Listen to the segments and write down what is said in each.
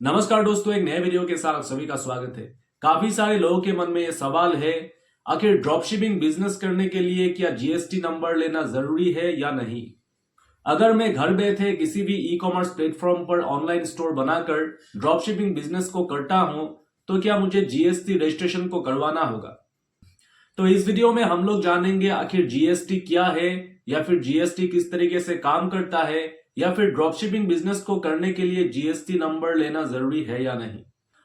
नमस्कार दोस्तों, एक नए वीडियो के साथ आप सभी का स्वागत है। काफी सारे लोगों के मन में ये सवाल है, आखिर ड्रॉपशिपिंग बिजनेस करने के लिए क्या जीएसटी नंबर लेना जरूरी है या नहीं। अगर मैं घर बैठे किसी भी ई कॉमर्स प्लेटफॉर्म पर ऑनलाइन स्टोर बनाकर ड्रॉपशिपिंग बिजनेस को करता हूं, तो क्या मुझे जीएसटी रजिस्ट्रेशन को करवाना होगा। तो इस वीडियो में हम लोग जानेंगे आखिर जीएसटी क्या है, या फिर जीएसटी किस तरीके से काम करता है, या फिर ड्रॉपशिपिंग बिजनेस को करने के लिए जीएसटी नंबर लेना जरूरी है या नहीं,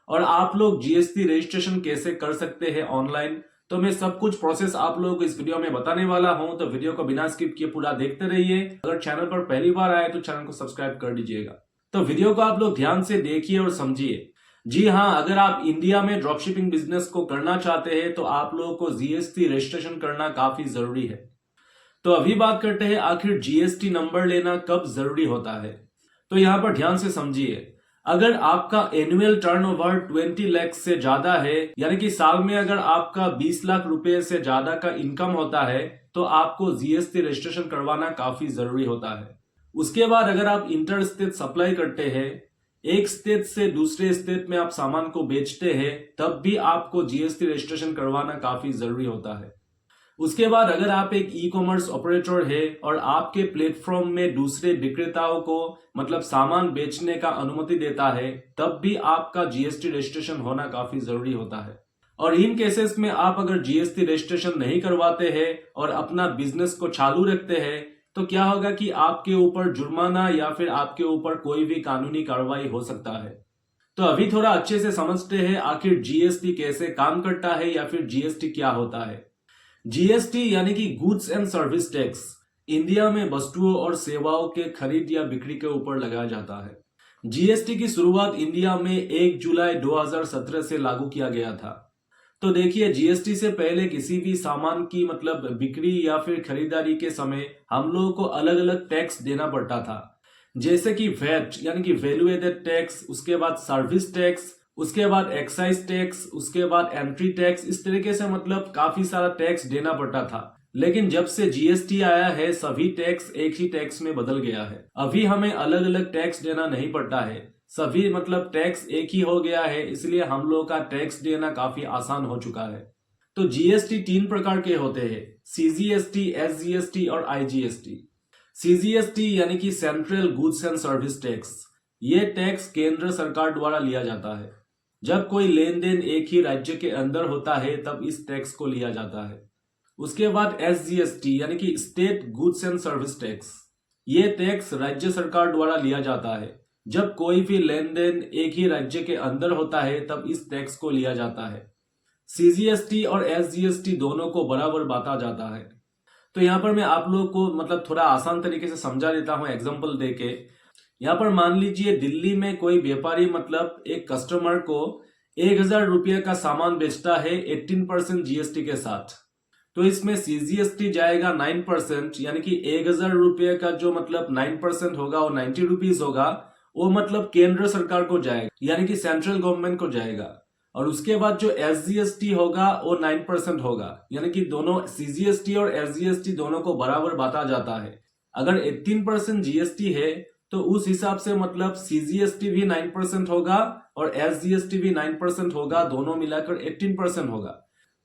और आप लोग जीएसटी रजिस्ट्रेशन कैसे कर सकते हैं ऑनलाइन। तो मैं सब कुछ प्रोसेस आप लोगों को इस वीडियो में बताने वाला हूं, तो वीडियो को बिना स्किप किए पूरा देखते रहिए। अगर चैनल पर पहली बार आए तो चैनल को सब्सक्राइब कर दीजिएगा। तो वीडियो को आप लोग ध्यान से देखिए और समझिए। जी हाँ, अगर आप इंडिया में ड्रॉपशिपिंग बिजनेस को करना चाहते हैं तो आप लोगों को जीएसटी रजिस्ट्रेशन करना काफी जरूरी है। तो अभी बात करते हैं आखिर जीएसटी नंबर लेना कब जरूरी होता है। तो यहाँ पर ध्यान से समझिए। अगर आपका एनुअल टर्नओवर 20 लाख से ज्यादा है, यानी कि साल में अगर आपका 20 लाख रुपए से ज्यादा का इनकम होता है, तो आपको जीएसटी रजिस्ट्रेशन करवाना काफी जरूरी होता है। उसके बाद अगर आप इंटर स्टेट सप्लाई करते हैं, एक स्टेट से दूसरे स्टेट में आप सामान को बेचते हैं, तब भी आपको जीएसटी रजिस्ट्रेशन करवाना काफी जरूरी होता है। उसके बाद अगर आप एक ई कॉमर्स ऑपरेटर है और आपके प्लेटफॉर्म में दूसरे विक्रेताओं को मतलब सामान बेचने का अनुमति देता है, तब भी आपका जीएसटी रजिस्ट्रेशन होना काफी जरूरी होता है। और इन केसेस में आप अगर जीएसटी रजिस्ट्रेशन नहीं करवाते हैं और अपना बिजनेस को चालू रखते हैं, तो क्या होगा कि आपके ऊपर जुर्माना या फिर आपके ऊपर कोई भी कानूनी कार्रवाई हो सकता है। तो अभी थोड़ा अच्छे से समझते हैं आखिर जीएसटी कैसे काम करता है, या फिर जीएसटी क्या होता है। जीएसटी यानी कि goods and service tax India में वस्तुओं और सेवाओं के खरीद या बिक्री के ऊपर लगाया जाता है। जीएसटी की शुरुआत इंडिया में 1 जुलाई 2017 से लागू किया गया था। तो देखिए, जीएसटी से पहले किसी भी सामान की मतलब बिक्री या फिर खरीदारी के समय हम लोगों को अलग अलग टैक्स देना पड़ता था, जैसे कि वैट यानी कि वैल्यू एडेड टैक्स, उसके बाद सर्विस टैक्स, उसके बाद एक्साइज टैक्स, उसके बाद एंट्री टैक्स। इस तरीके से मतलब काफी सारा टैक्स देना पड़ता था। लेकिन जब से जीएसटी आया है, सभी टैक्स एक ही टैक्स में बदल गया है। अभी हमें अलग अलग टैक्स देना नहीं पड़ता है, सभी मतलब टैक्स एक ही हो गया है, इसलिए हम लोग का टैक्स देना काफी आसान हो चुका है। तो जीएसटी 3 प्रकार के होते हैं, सीजीएसटी, एसजीएसटी और आईजीएसटी। सीजीएसटी यानी कि central goods and service tax, ये टैक्स केंद्र सरकार द्वारा लिया जाता है। जब कोई लेन देन एक ही राज्य के अंदर होता है, तब इस टैक्स को लिया जाता है। उसके बाद एसजीएसटी यानी कि state goods and service tax, ये टैक्स राज्य सरकार द्वारा लिया जाता है। जब कोई भी लेन देन एक ही राज्य के अंदर होता है, तब इस टैक्स को लिया जाता है। सीजीएसटी और एसजीएसटी दोनों को बराबर बांटा जाता है। तो यहाँ पर मैं आप लोगों को मतलब थोड़ा आसान तरीके से समझा देता हूँ एग्जाम्पल देके। यहाँ पर मान लीजिए दिल्ली में कोई व्यापारी मतलब एक कस्टमर को 1000 रुपये का सामान बेचता है 18% जीएसटी के साथ। तो इसमें सीजीएसटी जाएगा 9%, यानी कि 1000 रुपये का जो मतलब 9% होगा वो 90 रुपीज होगा, वो मतलब केंद्र सरकार को जाएगा, यानी कि सेंट्रल गवर्नमेंट को जाएगा। और उसके बाद जो एसजीएसटी होगा वो 9% होगा, यानी कि दोनों सीजीएसटी और एसजीएसटी दोनों को बराबर बांटा जाता है। अगर 18% जीएसटी है तो उस हिसाब से मतलब सीजीएसटी भी 9% होगा और एसजीएसटी भी 9% होगा, दोनों मिलाकर 18% होगा।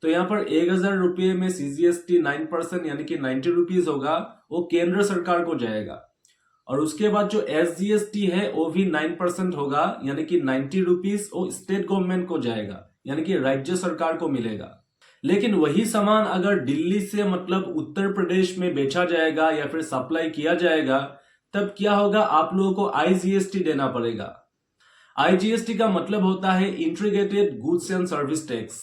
तो यहाँ पर 1000 रुपये में सीजीएसटी 9% यानी कि 90 रुपीज होगा, वो केंद्र सरकार को जाएगा। और उसके बाद जो एसजीएसटी है वो भी 9% होगा, यानी कि 90 रुपीज वो स्टेट गवर्नमेंट को जाएगा, यानी कि राज्य सरकार को मिलेगा। लेकिन वही सामान अगर दिल्ली से मतलब उत्तर प्रदेश में बेचा जाएगा या फिर सप्लाई किया जाएगा, तब क्या होगा, आप लोगों को आईजीएसटी देना पड़ेगा। आईजीएसटी का मतलब होता है integrated goods and service tax.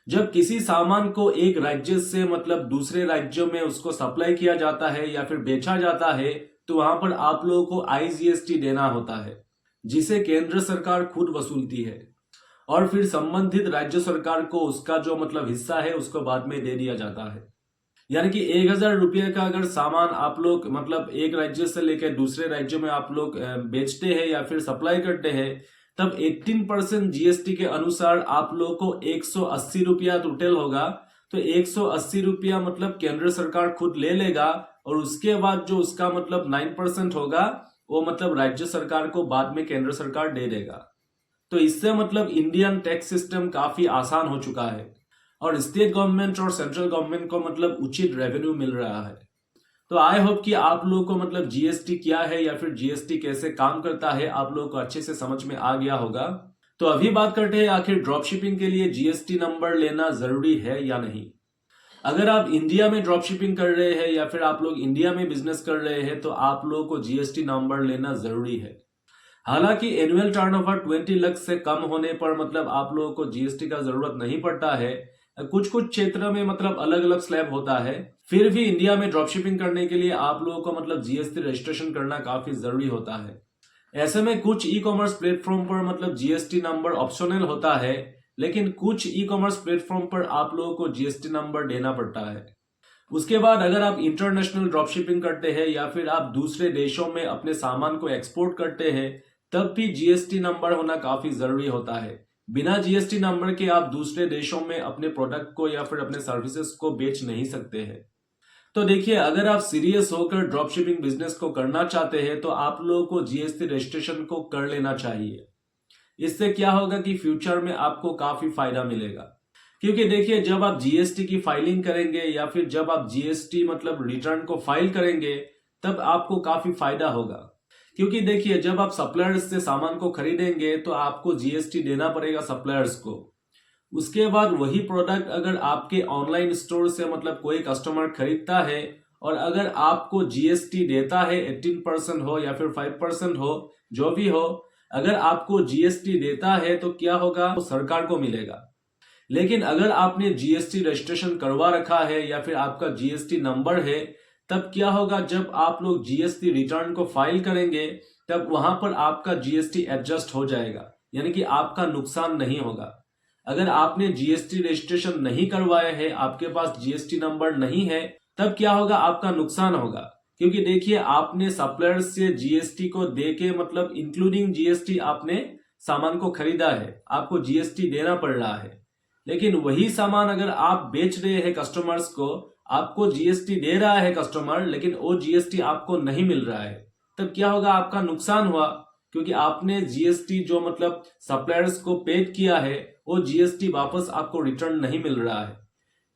जब किसी सामान को एक राज्य से मतलब दूसरे राज्यों में उसको सप्लाई किया जाता है या फिर बेचा जाता है, तो वहां पर आप लोगों को आईजीएसटी देना होता है, जिसे केंद्र सरकार खुद वसूलती है। और फिर संबंधित राज्य सरकार को उसका जो मतलब हिस्सा है उसको बाद में दे दिया जाता है। यानी कि 1000 रुपये का अगर सामान आप लोग मतलब एक राज्य से लेकर दूसरे राज्य में आप लोग बेचते हैं या फिर सप्लाई करते हैं, तब 18% जीएसटी के अनुसार आप लोगों को 180 रुपया टोटल होगा। तो 180 रुपया मतलब केंद्र सरकार खुद ले लेगा, और उसके बाद जो उसका मतलब 9% होगा वो मतलब राज्य सरकार को बाद में केंद्र सरकार दे देगा। तो इससे मतलब इंडियन टैक्स सिस्टम काफी आसान हो चुका है और स्टेट गवर्नमेंट और सेंट्रल गवर्नमेंट को मतलब उचित रेवेन्यू मिल रहा है। तो आई होप कि आप लोगों को मतलब जीएसटी क्या है या फिर जीएसटी कैसे काम करता है आप लोगों को अच्छे से समझ में आ गया होगा। तो अभी बात करते हैं आखिर ड्रॉप शिपिंग के लिए जीएसटी नंबर लेना जरूरी है या नहीं। अगर आप इंडिया में ड्रॉप शिपिंग कर रहे हैं या फिर आप लोग इंडिया में बिजनेस कर रहे हैं तो आप लोगों को जीएसटी नंबर लेना जरूरी है। हालांकि एनुअल टर्नओवर 20 लाख से कम होने पर मतलब आप लोगों को जीएसटी का जरूरत नहीं पड़ता है। कुछ कुछ क्षेत्र में मतलब अलग अलग स्लैब होता है, फिर भी इंडिया में ड्रॉप शिपिंग करने के लिए आप लोगों को मतलब जीएसटी रजिस्ट्रेशन करना काफी जरूरी होता है। ऐसे में कुछ ई कॉमर्स प्लेटफॉर्म पर मतलब जीएसटी नंबर ऑप्शनल होता है, लेकिन कुछ ई कॉमर्स प्लेटफॉर्म पर आप लोगों को जीएसटी नंबर देना पड़ता है। उसके बाद अगर आप इंटरनेशनल ड्रॉप शिपिंग करते हैं या फिर आप दूसरे देशों में अपने सामान को एक्सपोर्ट करते हैं तब भी जीएसटी नंबर होना काफी जरूरी होता है। बिना जीएसटी नंबर के आप दूसरे देशों में अपने प्रोडक्ट को या फिर अपने सर्विसेज को बेच नहीं सकते हैं। तो देखिए, अगर आप सीरियस होकर ड्रॉप शिपिंग बिजनेस को करना चाहते हैं तो आप लोगों को जीएसटी रजिस्ट्रेशन को कर लेना चाहिए। इससे क्या होगा कि फ्यूचर में आपको काफी फायदा मिलेगा, क्योंकि देखिए जब आप जीएसटी की फाइलिंग करेंगे या फिर जब आप जीएसटी मतलब रिटर्न को फाइल करेंगे तब आपको काफी फायदा होगा। क्योंकि देखिए जब आप सप्लायर्स से सामान को खरीदेंगे तो आपको जीएसटी देना पड़ेगा सप्लायर्स को। उसके बाद वही प्रोडक्ट अगर आपके ऑनलाइन स्टोर से मतलब कोई कस्टमर खरीदता है और अगर आपको जीएसटी देता है 18% हो या फिर 5% हो, जो भी हो, अगर आपको जीएसटी देता है तो क्या होगा, वो सरकार को मिलेगा। लेकिन अगर आपने जीएसटी रजिस्ट्रेशन करवा रखा है या फिर आपका जीएसटी नंबर है तब क्या होगा, जब आप लोग जीएसटी रिटर्न को फाइल करेंगे तब वहां पर आपका जीएसटी एडजस्ट हो जाएगा, यानी कि आपका नुकसान नहीं होगा। अगर आपने जीएसटी रजिस्ट्रेशन नहीं करवाया है, आपके पास जीएसटी नंबर नहीं है, तब क्या होगा, आपका नुकसान होगा। क्योंकि देखिए आपने सप्लायर से जीएसटी को दे के मतलब इंक्लूडिंग जीएसटी आपने सामान को खरीदा है, आपको जीएसटी देना पड़ रहा है। लेकिन वही सामान अगर आप बेच रहे हैं कस्टमर्स को, आपको जीएसटी दे रहा है कस्टमर लेकिन वो जीएसटी आपको नहीं मिल रहा है, तब क्या होगा, आपका नुकसान हुआ। क्योंकि आपने जीएसटी जो मतलब सप्लायर्स को पेड किया है वो जीएसटी वापस आपको रिटर्न नहीं मिल रहा है।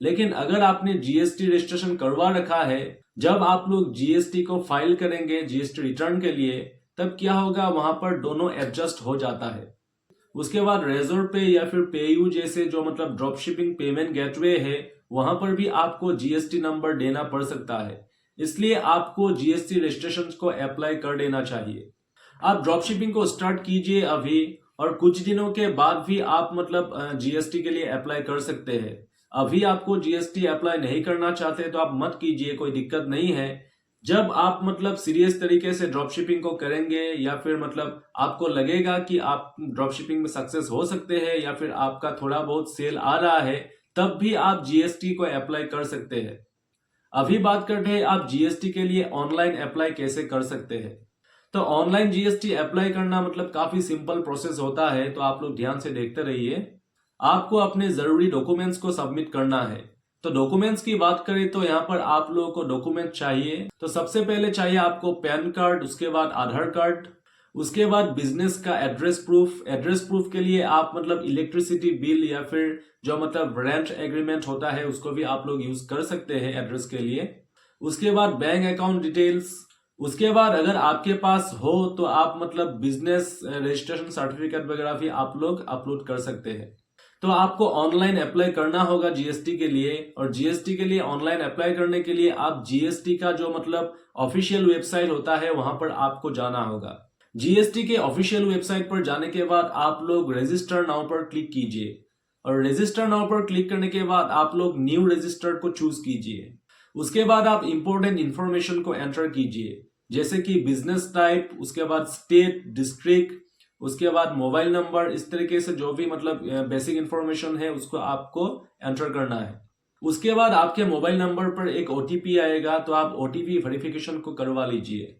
लेकिन अगर आपने जीएसटी रजिस्ट्रेशन करवा रखा है, जब आप लोग जीएसटी को फाइल करेंगे जीएसटी रिटर्न के लिए तब क्या होगा, वहां पर दोनों एडजस्ट हो जाता है। उसके बाद रेजर पे या फिर पेयू जैसे जो मतलब ड्रॉप शिपिंग पेमेंट गेटवे है वहां पर भी आपको जीएसटी नंबर देना पड़ सकता है। इसलिए आपको जीएसटी रजिस्ट्रेशन को अप्लाई कर देना चाहिए। आप ड्रॉप शिपिंग को स्टार्ट कीजिए अभी, और कुछ दिनों के बाद भी आप मतलब जीएसटी के लिए अप्लाई कर सकते हैं। अभी आपको जीएसटी अप्लाई नहीं करना चाहते तो आप मत कीजिए, कोई दिक्कत नहीं है। जब आप मतलब सीरियस तरीके से ड्रॉप शिपिंग को करेंगे या फिर मतलब आपको लगेगा कि आप ड्रॉप शिपिंग में सक्सेस हो सकते हैं या फिर आपका थोड़ा बहुत सेल आ रहा है, तब भी आप जीएसटी को अप्लाई कर सकते हैं। अभी बात करते हैं आप जीएसटी के लिए ऑनलाइन अप्लाई कैसे कर सकते हैं। तो ऑनलाइन जीएसटी अप्लाई करना मतलब काफी सिंपल प्रोसेस होता है, तो आप लोग ध्यान से देखते रहिए। आपको अपने जरूरी डॉक्यूमेंट्स को सबमिट करना है। तो डॉक्यूमेंट्स की बात करें तो यहाँ पर आप लोगों को डॉक्यूमेंट चाहिए। तो सबसे पहले चाहिए आपको पैन कार्ड, उसके बाद आधार कार्ड, उसके बाद बिजनेस का एड्रेस प्रूफ। एड्रेस प्रूफ के लिए आप मतलब इलेक्ट्रिसिटी बिल या फिर जो मतलब रेंट एग्रीमेंट होता है उसको भी आप लोग यूज कर सकते हैं एड्रेस के लिए। उसके बाद बैंक अकाउंट डिटेल्स। उसके बाद अगर आपके पास हो तो आप मतलब बिजनेस रजिस्ट्रेशन सर्टिफिकेट वगैरह भी आप लोग अपलोड कर सकते हैं। तो आपको ऑनलाइन अप्लाई करना होगा जीएसटी के लिए, और जीएसटी के लिए ऑनलाइन अप्लाई करने के लिए आप जीएसटी का जो मतलब ऑफिशियल वेबसाइट होता है वहां पर आपको जाना होगा। जीएसटी के ऑफिशियल वेबसाइट पर जाने के बाद आप लोग रजिस्टर नाउ पर क्लिक कीजिए, और रजिस्टर नाउ पर क्लिक करने के बाद आप लोग न्यू रजिस्टर्ड को चूज कीजिए। उसके बाद आप इंपॉर्टेंट इंफॉर्मेशन को एंटर कीजिए, जैसे कि बिजनेस टाइप, उसके बाद स्टेट, डिस्ट्रिक्ट, उसके बाद मोबाइल नंबर। इस तरीके से जो भी मतलब बेसिक इंफॉर्मेशन है उसको आपको एंटर करना है। उसके बाद आपके मोबाइल नंबर पर एक ओटीपी आएगा, तो आप ओटीपी वेरिफिकेशन को करवा लीजिए।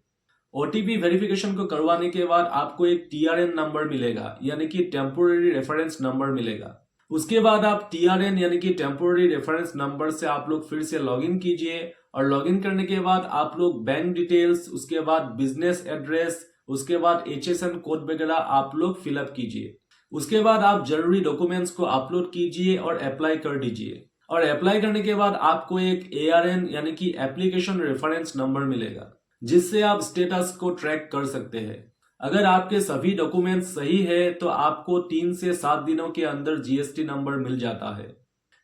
ओटीपी वेरिफिकेशन को करवाने के बाद आपको एक टीआरएन नंबर मिलेगा, यानी कि टेम्पोररी रेफरेंस नंबर मिलेगा। उसके बाद आप टीआरएन यानी कि टेम्पोररी रेफरेंस नंबर से आप लोग फिर से लॉगिन कीजिए, और लॉगिन करने के बाद आप लोग बैंक डिटेल्स, उसके बाद बिजनेस एड्रेस, उसके बाद एचएसएन कोड वगैरह आप लोग फिलअप कीजिए। उसके बाद आप जरूरी डॉक्यूमेंट्स को अपलोड कीजिए और अप्लाई कर दीजिए। और अप्लाई करने के बाद आपको एक ARN यानी कि एप्लीकेशन रेफरेंस नंबर मिलेगा, जिससे आप स्टेटस को ट्रैक कर सकते हैं। अगर आपके सभी डॉक्यूमेंट्स सही है तो आपको 3 से 7 दिनों के अंदर GST नंबर मिल जाता है।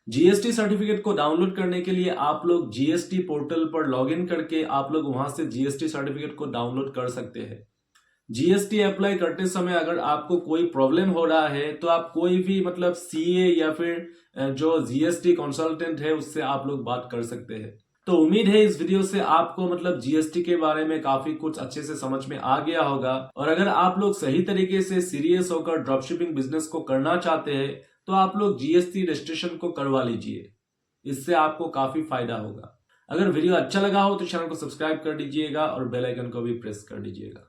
GST सर्टिफिकेट को डाउनलोड करने के लिए आप लोग GST पोर्टल पर लॉगिन करके आप लोग वहां से GST सर्टिफिकेट को डाउनलोड कर सकते हैं। GST अप्लाई करते समय अगर आपको कोई प्रॉब्लम हो रहा है तो आप कोई भी मतलब CA या फिर जो GST कंसल्टेंट है उससे आप लोग बात कर सकते हैं। तो उम्मीद है इस वीडियो से आपको मतलब GST के बारे में काफी कुछ अच्छे से समझ में आ गया होगा। और अगर आप लोग सही तरीके से सीरियस होकर ड्रॉपशिपिंग बिजनेस को करना चाहते हैं तो आप लोग GST रजिस्ट्रेशन को करवा लीजिए, इससे आपको काफी फायदा होगा। अगर वीडियो अच्छा लगा हो तो चैनल को सब्सक्राइब कर दीजिएगा और बेल आइकन को भी प्रेस कर दीजिएगा।